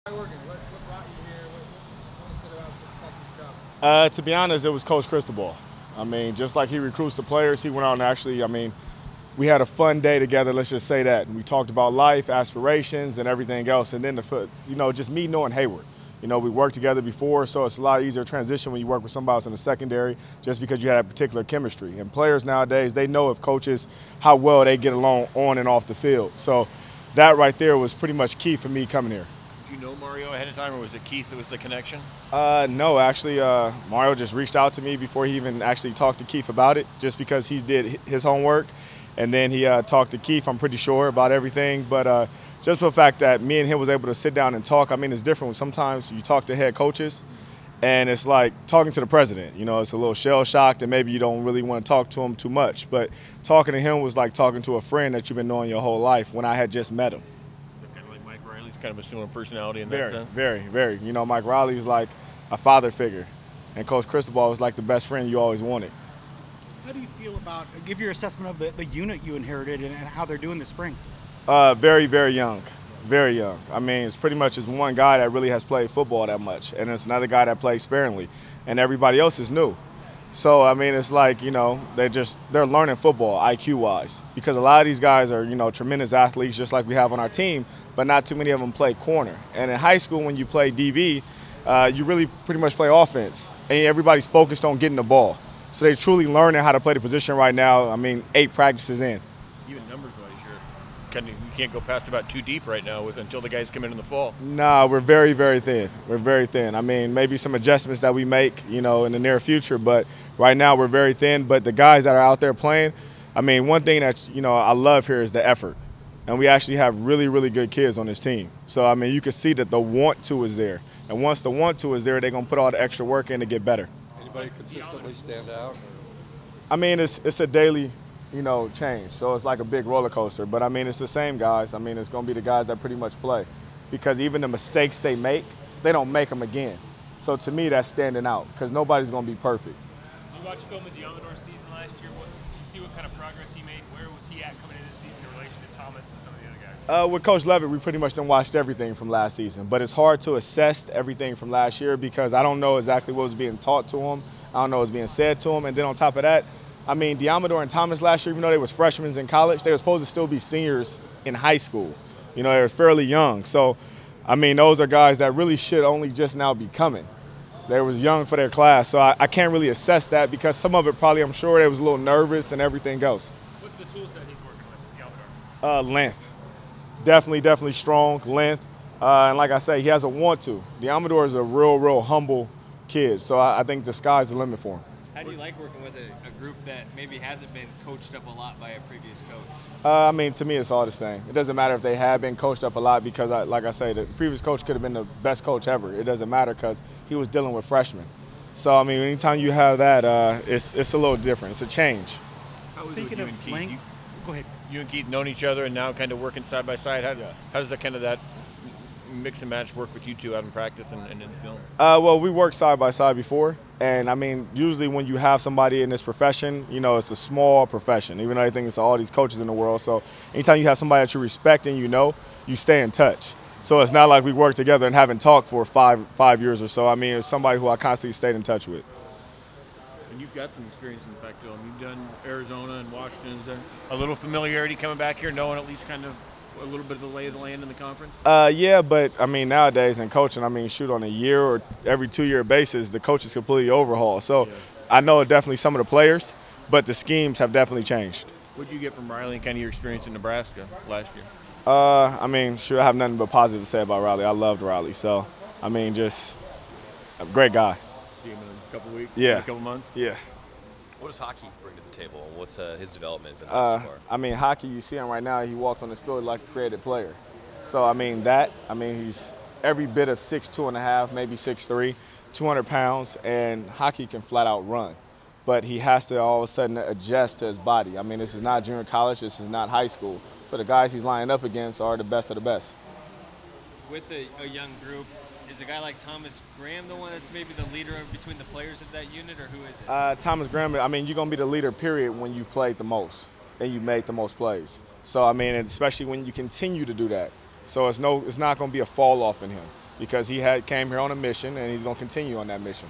What brought you here? What stood about this job? To be honest, it was Coach Cristobal. I mean, just like he recruits the players, he went out and actually, we had a fun day together, let's just say that. And we talked about life, aspirations, and everything else. And then, just me knowing Hayward. We worked together before, so it's a lot easier transition when you work with somebody else in the secondary just because you had a particular chemistry. And players nowadays, they know if coaches, how well they get along on and off the field. So that right there was pretty much key for me coming here. Did you know Mario ahead of time, or was it Keith that was the connection? No, actually, Mario just reached out to me before he even actually talked to Keith about it, just because he did his homework. And then he talked to Keith, I'm pretty sure, about everything. But just for the fact that me and him was able to sit down and talk, it's different. Sometimes you talk to head coaches, and it's like talking to the president. It's a little shell-shocked, and maybe you don't really want to talk to him too much. But talking to him was like talking to a friend that you've been knowing your whole life when I had just met him. Kind of like Mike Riley's kind of a similar personality in that sense? Very, very. Mike Riley's like a father figure, and Coach Cristobal was like the best friend you always wanted. How do you feel about, give your assessment of the unit you inherited and how they're doing this spring? Very, very young. Very young. It's pretty much just one guy that really has played football that much, and it's another guy that plays sparingly, and everybody else is new. So, it's like, they're learning football IQ-wise, because a lot of these guys are, tremendous athletes just like we have on our team, but not too many of them play corner. And in high school, when you play DB, you really pretty much play offense, and everybody's focused on getting the ball. So they're truly learning how to play the position right now, 8 practices in. Even numbers-wise, you can't go past about 2 deep right now until the guys come in the fall. No, we're very, very thin. We're very thin. Maybe some adjustments that we make, in the near future, but right now we're very thin. But the guys that are out there playing, one thing that, I love here is the effort. And we actually have really, really good kids on this team. So, you can see that the want to is there. And once the want to is there, they're going to put all the extra work in to get better. Anybody consistently stand out? It's a daily, change. So it's like a big roller coaster. But, it's the same guys. It's going to be the guys that pretty much play. Because even the mistakes they make, they don't make them again. So to me, that's standing out because nobody's going to be perfect. Did you watch film of Diamador's season last year? Did you see what kind of progress he made? Where was he at coming into this season in relation to Thomas and some of the other guys? With Coach Levitt, we pretty much done watched everything from last season. But it's hard to assess everything from last year because I don't know exactly what was being taught to him. I don't know what was being said to him. And then on top of that, Diamador and Thomas last year, even though they was freshmen in college, they were supposed to still be seniors in high school. They were fairly young. So, those are guys that really should only just now be coming. They was young for their class. So I can't really assess that because some of it probably, I'm sure, they was a little nervous and everything else. What's the tool set he's working with, Diamador? Length. Definitely strong, length. And like I say, he has a want to. Diamador is a real humble kid. So I think the sky's the limit for him. How do you like working with a group that maybe hasn't been coached up a lot by a previous coach? To me, it's all the same. It doesn't matter if they have been coached up a lot because, like I say, the previous coach could have been the best coach ever. It doesn't matter because he was dealing with freshmen. So, anytime you have that, it's a little different. It's a change. How was it with you and Keith? Go ahead. You and Keith known each other and now kind of working side by side. How does that mix and match work with you two out in practice and in the film? Well, we worked side by side before. And, usually when you have somebody in this profession, it's a small profession, even though I think it's all these coaches in the world. So anytime you have somebody that you respect and you stay in touch. So it's not like we work together and haven't talked for five years or so. It's somebody who I constantly stayed in touch with. And you've got some experience in the Pac-12. You've done Arizona and Washington. Is there a little familiarity coming back here, knowing at least kind of a little bit of the lay of the land in the conference? Yeah, but nowadays in coaching, shoot on a year or every 2-year basis, the coach is completely overhauled. So yeah. I know definitely some of the players, but the schemes have definitely changed. What did you get from Riley and kind of your experience in Nebraska last year? I have nothing but positive to say about Riley. I loved Riley. So, just a great guy. See him in a couple weeks? Yeah. In a couple months? Yeah. What does hockey bring to the table? What's his development been like so far? Hockey, you see him right now, he walks on this field like a creative player. So, he's every bit of 6'2½", maybe 6'3", 200 pounds, and hockey can flat out run. But he has to all of a sudden adjust to his body. This is not junior college, this is not high school. So the guys he's lining up against are the best of the best. With a young group, is a guy like Thomas Graham the one that's maybe the leader between the players of that unit, or who is it? Thomas Graham, you're going to be the leader, period, when you've played the most and you make the most plays. So, and especially when you continue to do that. So it's not going to be a fall off in him. because he came here on a mission, and he's going to continue on that mission.